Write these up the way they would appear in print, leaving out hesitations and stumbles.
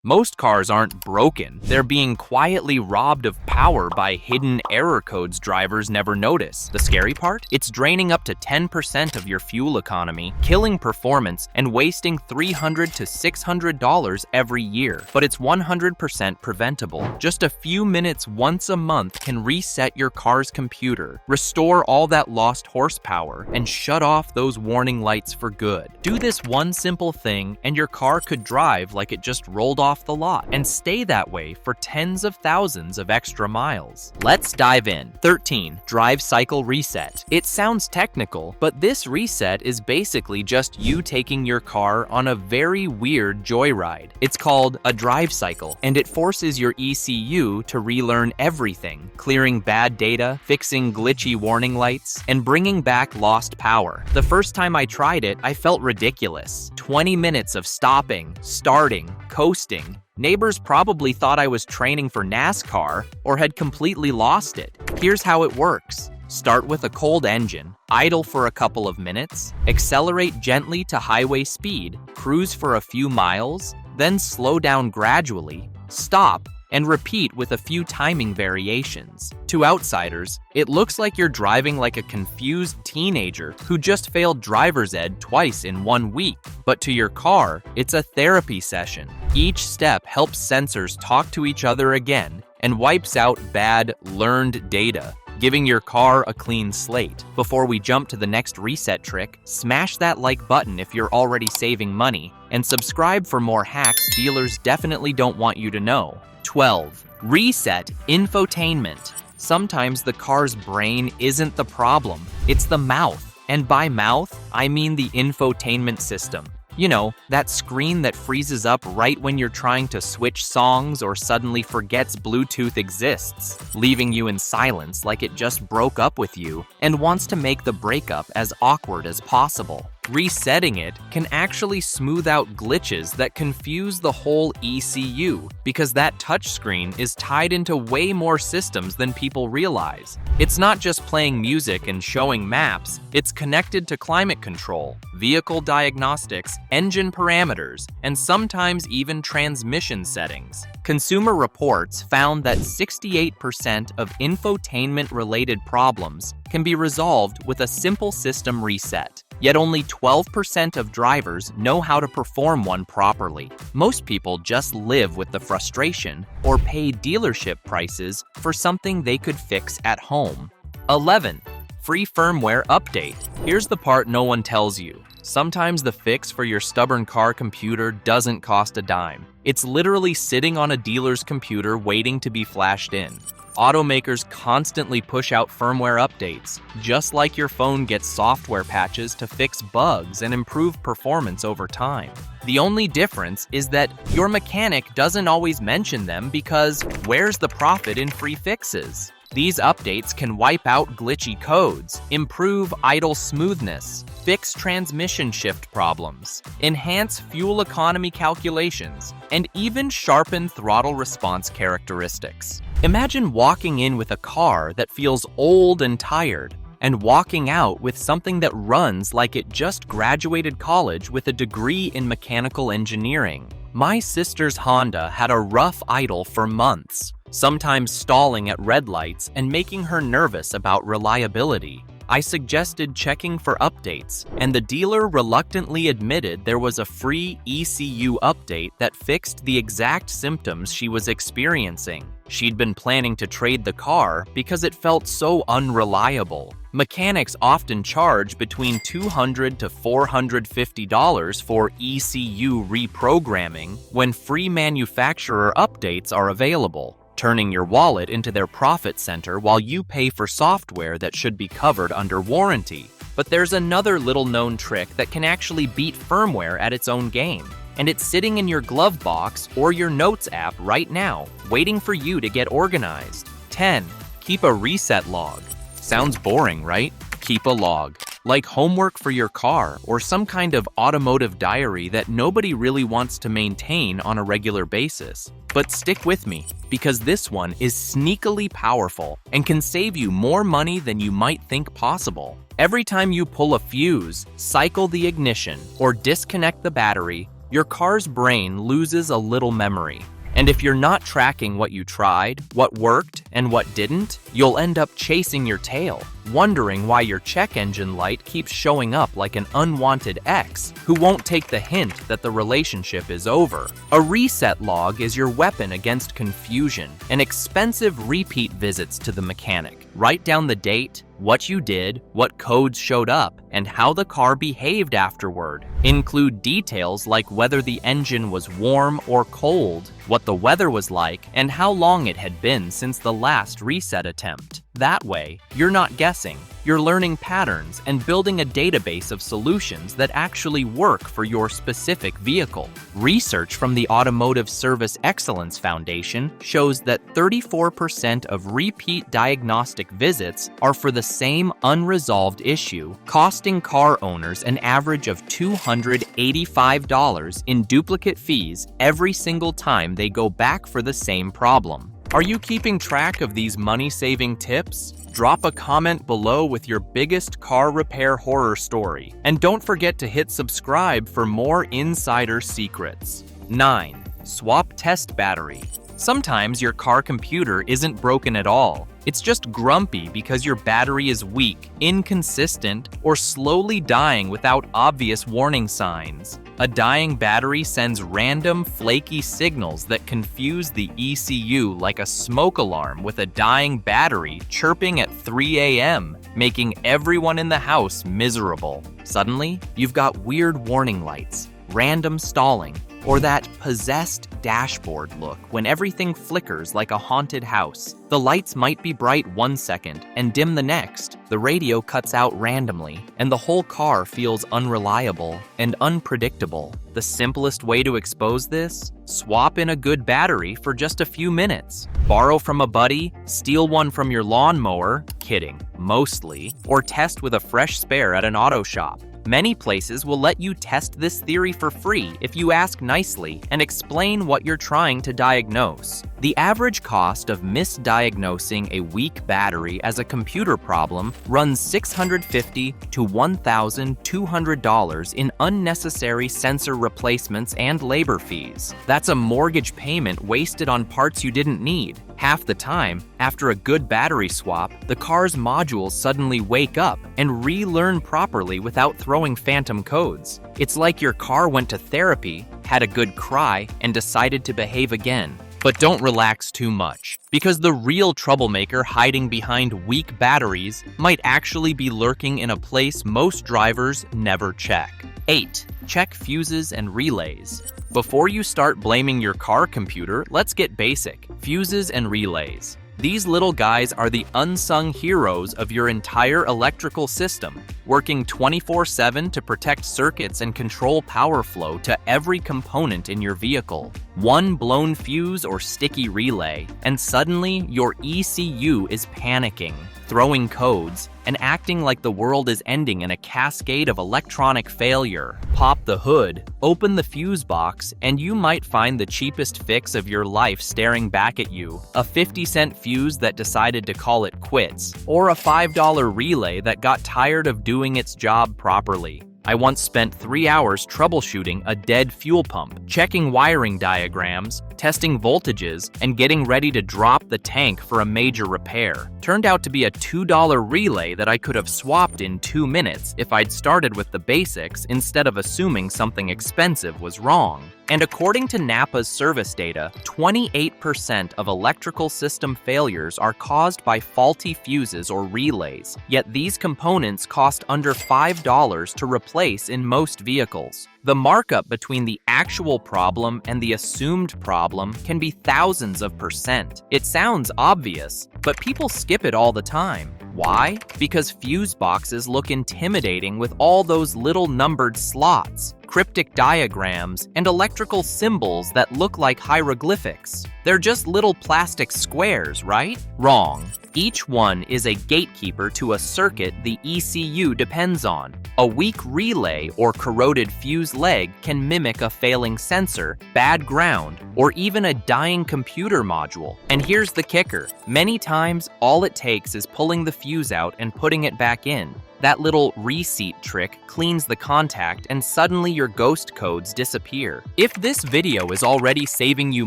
Most cars aren't broken. They're being quietly robbed of power by hidden error codes drivers never notice. The scary part? It's draining up to 10% of your fuel economy, killing performance, and wasting $300 to $600 every year. But it's 100% preventable. Just a few minutes once a month can reset your car's computer, restore all that lost horsepower, and shut off those warning lights for good. Do this one simple thing, and your car could drive like it just rolled off the lot and stay that way for tens of thousands of extra miles. Let's dive in. 13. Drive cycle reset. It sounds technical, but this reset is basically just you taking your car on a very weird joyride. It's called a drive cycle, and it forces your ECU to relearn everything, clearing bad data, fixing glitchy warning lights, and bringing back lost power. The first time I tried it, I felt ridiculous. 20 minutes of stopping, starting, coasting. Neighbors probably thought I was training for NASCAR or had completely lost it. Here's how it works. Start with a cold engine, idle for a couple of minutes, accelerate gently to highway speed, cruise for a few miles, then slow down gradually, stop, and repeat with a few timing variations. To outsiders, it looks like you're driving like a confused teenager who just failed driver's ed twice in 1 week. But to your car, it's a therapy session. Each step helps sensors talk to each other again and wipes out bad, learned data, giving your car a clean slate. Before we jump to the next reset trick, smash that like button if you're already saving money, and subscribe for more hacks dealers definitely don't want you to know. 12. Reset infotainment. Sometimes the car's brain isn't the problem, it's the mouth. And by mouth, I mean the infotainment system. You know, that screen that freezes up right when you're trying to switch songs or suddenly forgets Bluetooth exists, leaving you in silence like it just broke up with you and wants to make the breakup as awkward as possible. Resetting it can actually smooth out glitches that confuse the whole ECU because that touchscreen is tied into way more systems than people realize. It's not just playing music and showing maps, it's connected to climate control, vehicle diagnostics, engine parameters, and sometimes even transmission settings. Consumer Reports found that 68% of infotainment-related problems can be resolved with a simple system reset. Yet only 12% of drivers know how to perform one properly. Most people just live with the frustration or pay dealership prices for something they could fix at home. 11. Free firmware update. Here's the part no one tells you. Sometimes the fix for your stubborn car computer doesn't cost a dime. It's literally sitting on a dealer's computer waiting to be flashed in. Automakers constantly push out firmware updates, just like your phone gets software patches to fix bugs and improve performance over time. The only difference is that your mechanic doesn't always mention them because where's the profit in free fixes? These updates can wipe out glitchy codes, improve idle smoothness, fix transmission shift problems, enhance fuel economy calculations, and even sharpen throttle response characteristics. Imagine walking in with a car that feels old and tired, and walking out with something that runs like it just graduated college with a degree in mechanical engineering. My sister's Honda had a rough idle for months, sometimes stalling at red lights and making her nervous about reliability. I suggested checking for updates, and the dealer reluctantly admitted there was a free ECU update that fixed the exact symptoms she was experiencing. She'd been planning to trade the car because it felt so unreliable. Mechanics often charge between $200 to $450 for ECU reprogramming when free manufacturer updates are available, turning your wallet into their profit center while you pay for software that should be covered under warranty. But there's another little-known trick that can actually beat firmware at its own game, and it's sitting in your glove box or your Notes app right now, waiting for you to get organized. 10. Keep a reset log. Sounds boring, right? Keep a log. Like homework for your car or some kind of automotive diary that nobody really wants to maintain on a regular basis. But stick with me, because this one is sneakily powerful and can save you more money than you might think possible. Every time you pull a fuse, cycle the ignition, or disconnect the battery, Your car's brain loses a little memory. And if you're not tracking what you tried, what worked, and what didn't, you'll end up chasing your tail, wondering why your check engine light keeps showing up like an unwanted ex who won't take the hint that the relationship is over. A reset log is your weapon against confusion and expensive repeat visits to the mechanic. Write down the date, what you did, what codes showed up, and how the car behaved afterward. Include details like whether the engine was warm or cold, what the weather was like, and how long it had been since the last reset attempt. That way, you're not guessing. You're learning patterns and building a database of solutions that actually work for your specific vehicle. Research from the Automotive Service Excellence Foundation shows that 34% of repeat diagnostic visits are for the same unresolved issue, costing car owners an average of $285 in duplicate fees every single time they go back for the same problem. Are you keeping track of these money-saving tips? Drop a comment below with your biggest car repair horror story. And don't forget to hit subscribe for more insider secrets. 9. Swap test battery. Sometimes your car computer isn't broken at all. It's just grumpy because your battery is weak, inconsistent, or slowly dying without obvious warning signs. A dying battery sends random, flaky signals that confuse the ECU like a smoke alarm with a dying battery chirping at 3 a.m., making everyone in the house miserable. Suddenly, you've got weird warning lights, random stalling, or that possessed dashboard look when everything flickers like a haunted house. The lights might be bright 1 second and dim the next. The radio cuts out randomly, and the whole car feels unreliable and unpredictable. The simplest way to expose this? Swap in a good battery for just a few minutes. Borrow from a buddy, steal one from your lawnmower, kidding, mostly, or test with a fresh spare at an auto shop. Many places will let you test this theory for free if you ask nicely and explain what you're trying to diagnose. The average cost of misdiagnosing a weak battery as a computer problem runs $650 to $1,200 in unnecessary sensor replacements and labor fees. That's a mortgage payment wasted on parts you didn't need. Half the time, after a good battery swap, the car's modules suddenly wake up and relearn properly without throwing phantom codes. It's like your car went to therapy, had a good cry, and decided to behave again. But don't relax too much, because the real troublemaker hiding behind weak batteries might actually be lurking in a place most drivers never check. 8. Check fuses and relays. Before you start blaming your car computer, let's get basic. Fuses and relays. These little guys are the unsung heroes of your entire electrical system, working 24/7 to protect circuits and control power flow to every component in your vehicle. One blown fuse or sticky relay, and suddenly your ECU is panicking, throwing codes, and acting like the world is ending in a cascade of electronic failure. Pop the hood, open the fuse box, and you might find the cheapest fix of your life staring back at you. A 50-cent fuse that decided to call it quits, or a $5 relay that got tired of doing its job properly. I once spent 3 hours troubleshooting a dead fuel pump, checking wiring diagrams, testing voltages, and getting ready to drop the tank for a major repair. Turned out to be a $2 relay that I could have swapped in 2 minutes if I'd started with the basics instead of assuming something expensive was wrong. And according to NAPA's service data, 28% of electrical system failures are caused by faulty fuses or relays, yet these components cost under $5 to replace in most vehicles. The markup between the actual problem and the assumed problem can be thousands of %. It sounds obvious, but people skip it all the time. Why? Because fuse boxes look intimidating with all those little numbered slots, cryptic diagrams, and electrical symbols that look like hieroglyphics. They're just little plastic squares, right? Wrong. Each one is a gatekeeper to a circuit the ECU depends on. A weak relay or corroded fuse leg can mimic a failing sensor, bad ground, or even a dying computer module. And here's the kicker. Many times, all it takes is pulling the fuse out and putting it back in. That little reseat trick cleans the contact and suddenly your ghost codes disappear. If this video is already saving you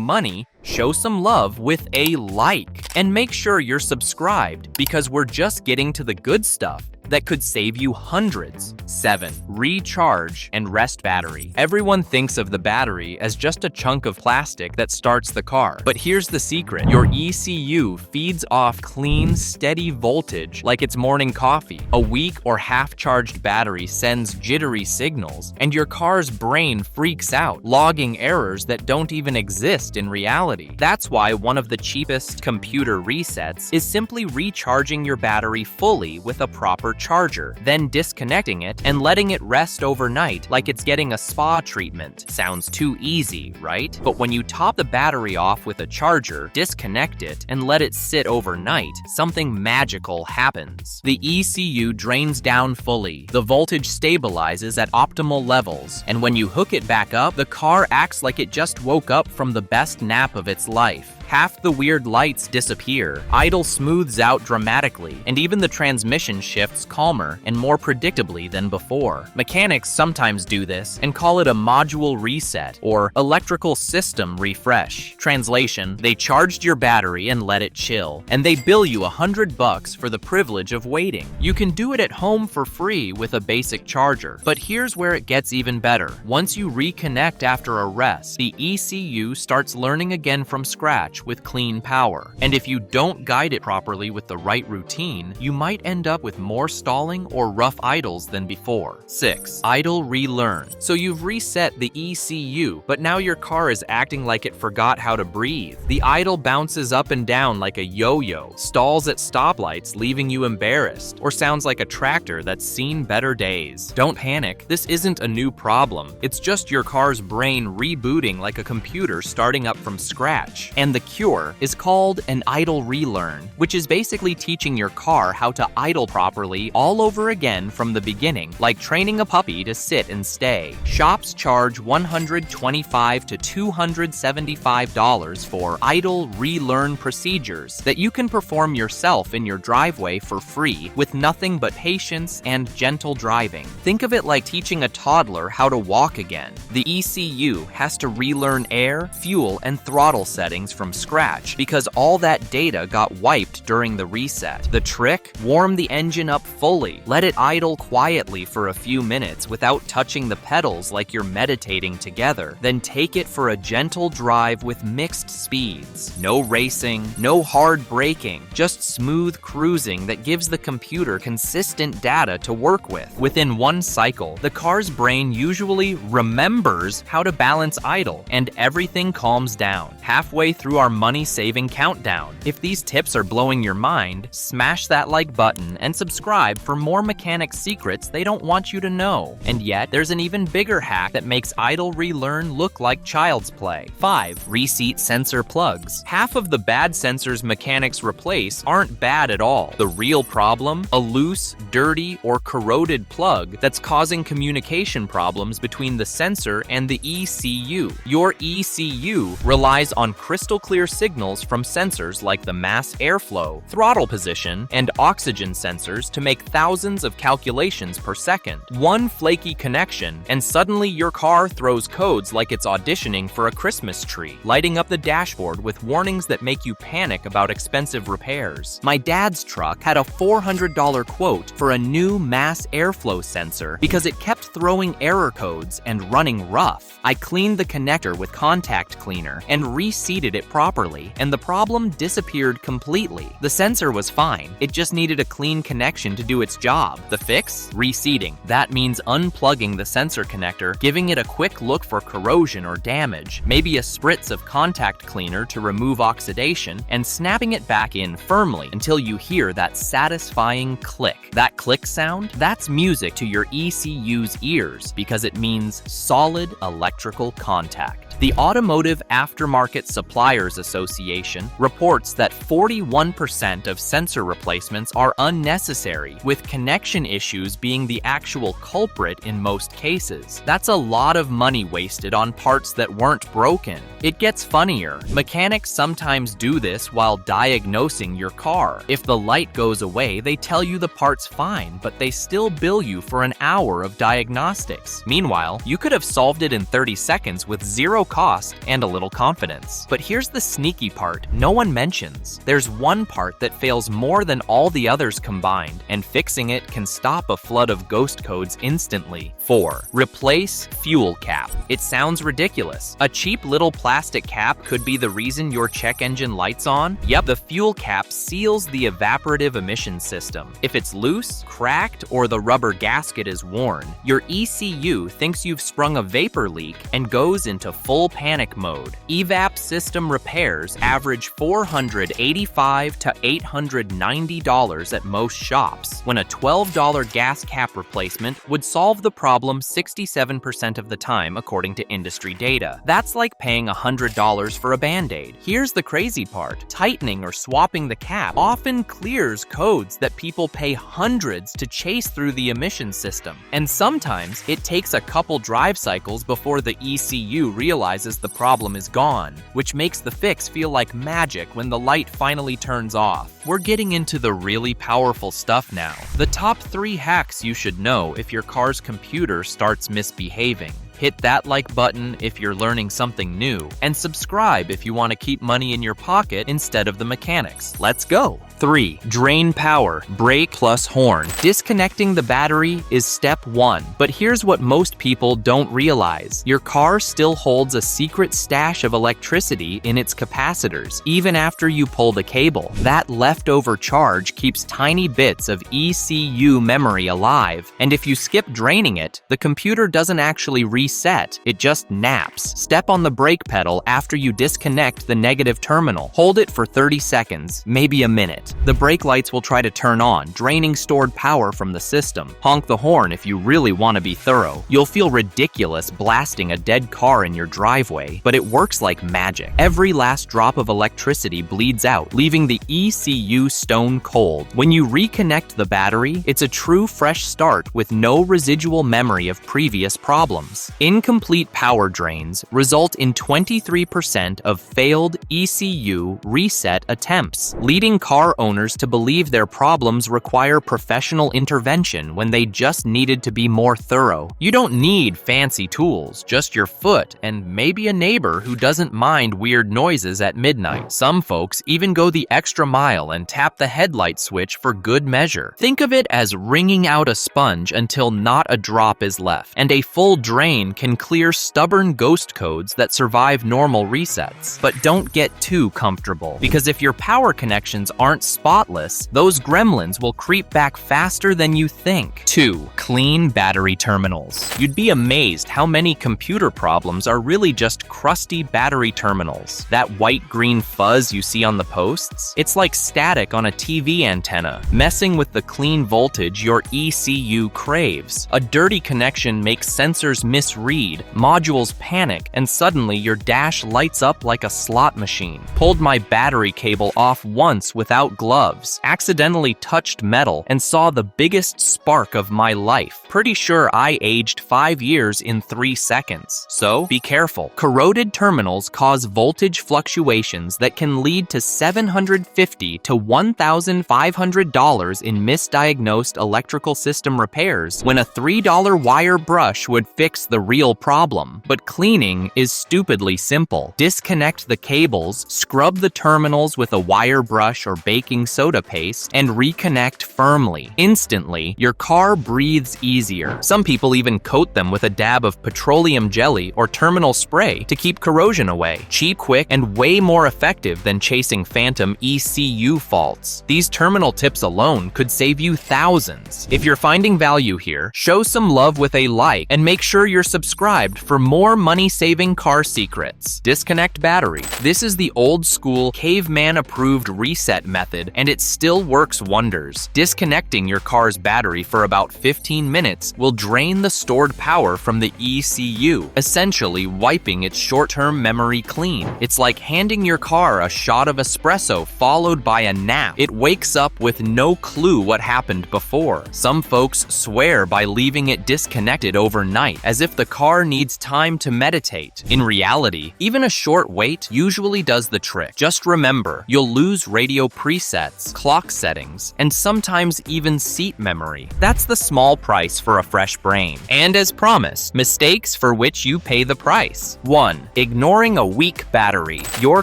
money, show some love with a like. And make sure you're subscribed because we're just getting to the good stuff that could save you hundreds. 7. Recharge and rest battery. Everyone thinks of the battery as just a chunk of plastic that starts the car. But here's the secret. Your ECU feeds off clean, steady voltage like it's morning coffee. A weak or half-charged battery sends jittery signals, and your car's brain freaks out, logging errors that don't even exist in reality. That's why one of the cheapest computer resets is simply recharging your battery fully with a proper charger, then disconnecting it and letting it rest overnight like it's getting a spa treatment. Sounds too easy, right? But when you top the battery off with a charger, disconnect it, and let it sit overnight, something magical happens. The ECU drains down fully, the voltage stabilizes at optimal levels, and when you hook it back up, the car acts like it just woke up from the best nap of its life. Half the weird lights disappear, idle smooths out dramatically, and even the transmission shifts calmer and more predictably than before. Mechanics sometimes do this and call it a module reset or electrical system refresh. Translation, they charged your battery and let it chill, and they bill you $100 for the privilege of waiting. You can do it at home for free with a basic charger, but here's where it gets even better. Once you reconnect after a rest, the ECU starts learning again from scratch with clean power. And if you don't guide it properly with the right routine, you might end up with more stalling or rough idles than before. 6. Idle relearn. So you've reset the ECU, but now your car is acting like it forgot how to breathe. The idle bounces up and down like a yo-yo, stalls at stoplights leaving you embarrassed, or sounds like a tractor that's seen better days. Don't panic, this isn't a new problem. It's just your car's brain rebooting like a computer starting up from scratch. And the cure is called an idle relearn, which is basically teaching your car how to idle properly all over again from the beginning, like training a puppy to sit and stay. Shops charge $125 to $275 for idle relearn procedures that you can perform yourself in your driveway for free with nothing but patience and gentle driving. Think of it like teaching a toddler how to walk again. The ECU has to relearn air, fuel, and throttle settings from scratch because all that data got wiped during the reset. The trick? Warm the engine up fully. Let it idle quietly for a few minutes without touching the pedals like you're meditating together. Then take it for a gentle drive with mixed speeds. No racing, no hard braking, just smooth cruising that gives the computer consistent data to work with. Within one cycle, the car's brain usually remembers how to balance idle and everything calms down. Halfway through our money-saving countdown. If these tips are blowing your mind, smash that like button and subscribe for more mechanic secrets they don't want you to know. And yet, there's an even bigger hack that makes idle relearn look like child's play. 5. Reseat sensor plugs. Half of the bad sensors mechanics replace aren't bad at all. The real problem? A loose, dirty, or corroded plug that's causing communication problems between the sensor and the ECU. Your ECU relies on crystal clear signals from sensors like the mass airflow, throttle position, and oxygen sensors to make thousands of calculations per second. One flaky connection, and suddenly your car throws codes like it's auditioning for a Christmas tree, lighting up the dashboard with warnings that make you panic about expensive repairs. My dad's truck had a $400 quote for a new mass airflow sensor because it kept throwing error codes and running rough. I cleaned the connector with contact cleaner and reseated it properly, and the problem disappeared completely. The sensor was fine, it just needed a clean connection to do its job. The fix? Reseating. That means unplugging the sensor connector, giving it a quick look for corrosion or damage, maybe a spritz of contact cleaner to remove oxidation, and snapping it back in firmly until you hear that satisfying click. That click sound? That's music to your ECU's ears because it means solid electrical contact. The Automotive Aftermarket Suppliers Association reports that 41% of sensor replacements are unnecessary secondary, with connection issues being the actual culprit in most cases. That's a lot of money wasted on parts that weren't broken. It gets funnier. Mechanics sometimes do this while diagnosing your car. If the light goes away, they tell you the part's fine, but they still bill you for an hour of diagnostics. Meanwhile, you could have solved it in 30 seconds with zero cost and a little confidence. But here's the sneaky part no one mentions. There's one part that fails more than all the others combined, and fixing it can stop a flood of ghost codes instantly. 4. Replace fuel cap. It sounds ridiculous. A cheap little plastic cap could be the reason your check engine light's on? Yep, the fuel cap seals the evaporative emission system. If it's loose, cracked, or the rubber gasket is worn, your ECU thinks you've sprung a vapor leak and goes into full panic mode. Evap system repairs average $485 to $890 at most shops, when a $12 gas cap replacement would solve the problem 67% of the time according to industry data. That's like paying $100 for a Band-Aid. Here's the crazy part. Tightening or swapping the cap often clears codes that people pay hundreds to chase through the emission system. And sometimes it takes a couple drive cycles before the ECU realizes the problem is gone, which makes the fix feel like magic when the light finally turns off. We're getting into the really powerful stuff now. The top 3 hacks you should know if your car's computer starts misbehaving. Hit that like button if you're learning something new, and subscribe if you want to keep money in your pocket instead of the mechanics. Let's go! 3. Drain power, brake plus horn. Disconnecting the battery is step 1, but here's what most people don't realize. Your car still holds a secret stash of electricity in its capacitors, even after you pull the cable. That leftover charge keeps tiny bits of ECU memory alive, and if you skip draining it, the computer doesn't actually reset, it just naps. Step on the brake pedal after you disconnect the negative terminal. Hold it for 30 seconds, maybe a minute. The brake lights will try to turn on, draining stored power from the system. Honk the horn if you really want to be thorough. You'll feel ridiculous blasting a dead car in your driveway, but it works like magic. Every last drop of electricity bleeds out, leaving the ECU stone cold. When you reconnect the battery, it's a true fresh start with no residual memory of previous problems. Incomplete power drains result in 23% of failed ECU reset attempts, leading car owners to believe their problems require professional intervention when they just needed to be more thorough. You don't need fancy tools, just your foot and maybe a neighbor who doesn't mind weird noises at midnight. Some folks even go the extra mile and tap the headlight switch for good measure. Think of it as wringing out a sponge until not a drop is left, and a full drain can clear stubborn ghost codes that survive normal resets. But don't get too comfortable, because if your power connections aren't spotless, those gremlins will creep back faster than you think. 2. Clean battery terminals. You'd be amazed how many computer problems are really just crusty battery terminals. That white-green fuzz you see on the posts? It's like static on a TV antenna, messing with the clean voltage your ECU craves. A dirty connection makes sensors misread, modules panic, and suddenly your dash lights up like a slot machine. Pulled my battery cable off once without gloves, accidentally touched metal, and saw the biggest spark of my life. Pretty sure I aged 5 years in 3 seconds. So be careful. Corroded terminals cause voltage fluctuations that can lead to $750 to $1,500 in misdiagnosed electrical system repairs, when a $3 wire brush would fix the real problem. But cleaning is stupidly simple. Disconnect the cables, scrub the terminals with a wire brush or baking soda paste, and reconnect firmly. Instantly, your car breathes easier. Some people even coat them with a dab of petroleum jelly or terminal spray to keep corrosion away. Cheap, quick, and way more effective than chasing phantom ECU faults. These terminal tips alone could save you thousands. If you're finding value here, show some love with a like and make sure you're subscribed for more money-saving car secrets. Disconnect battery. This is the old-school, caveman-approved reset method, and it still works wonders. Disconnecting your car's battery for about 15 minutes will drain the stored power from the ECU, essentially wiping its short-term memory clean. It's like handing your car a shot of espresso followed by a nap. It wakes up with no clue what happened before. Some folks swear by leaving it disconnected overnight, as if the car needs time to meditate. In reality, even a short wait usually does the trick. Just remember, you'll lose radio presets, clock settings, and sometimes even seat memory. That's the small price for a fresh brain. And as promised, mistakes for which you pay the price. 1. Ignoring a weak battery. Your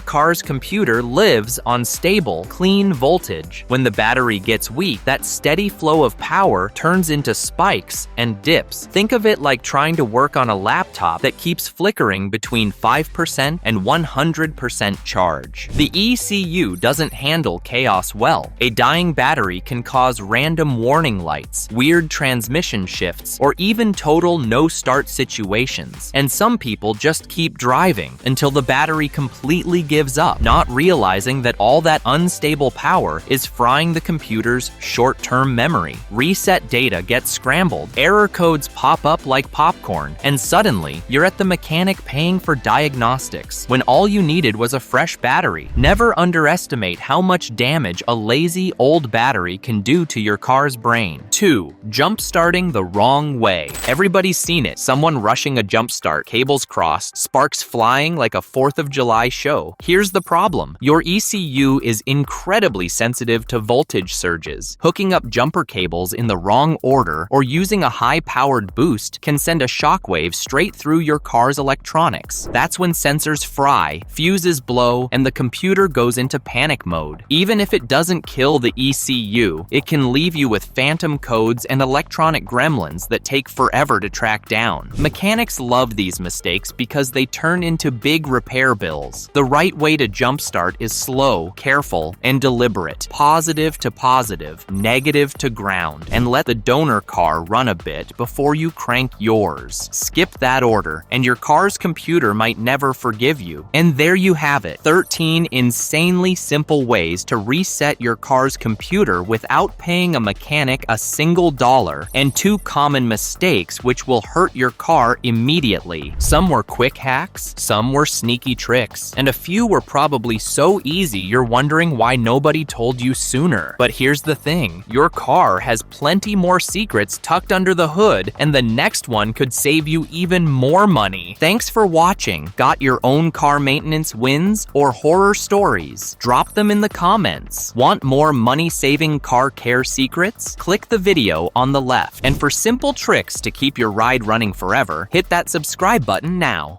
car's computer lives on stable, clean voltage. When the battery gets weak, that steady flow of power turns into spikes and dips. Think of it like trying to work on a laptop that keeps flickering between 5% and 100% charge. The ECU doesn't handle chaos well. A dying battery can cause random warning lights, weird transmission shifts, or even total no-start situations. And some people just keep driving until the battery completely gives up, not realizing that all that unstable power is frying the computer's short-term memory. Reset data gets scrambled, error codes pop up like popcorn, and suddenly you're at the mechanic paying for diagnostics when all you needed was a fresh battery. Never underestimate how much damage a lazy old battery can do to your car's brain. 2. Jump starting the wrong way. Everybody's seen it. Someone rushing a jump start, cables crossed, sparks flying like a 4th of July show. Here's the problem. Your ECU is incredibly sensitive to voltage surges. Hooking up jumper cables in the wrong order or using a high-powered boost can send a shockwave straight through your car's electronics. That's when sensors fry, fuses blow, and the computer goes into panic mode. Even if it doesn't kill the ECU, it can leave you with phantom codes and electronic gremlins that take forever to track down. Mechanics love these mistakes because they turn into big repair bills. The right way to jumpstart is slow, careful, and deliberate. Positive to positive, negative to ground, and let the donor car run a bit before you crank yours. Skip that order, and your car's computer might never forgive you. And there you have it. 13 insanely simple ways to reset your car's computer without paying a mechanic a single dollar, and 2 common mistakes which will hurt your car immediately. Some were quick hacks, some were sneaky tricks, and a few were probably so easy you're wondering why nobody told you sooner. But here's the thing, your car has plenty more secrets tucked under the hood, and the next one could save you even more money. Thanks for watching. Got your own car maintenance wins or horror stories? Drop them in the comments. Want more money-saving car care secrets? Click the video on the left. And for simple tricks to keep your ride running forever, hit that subscribe button now.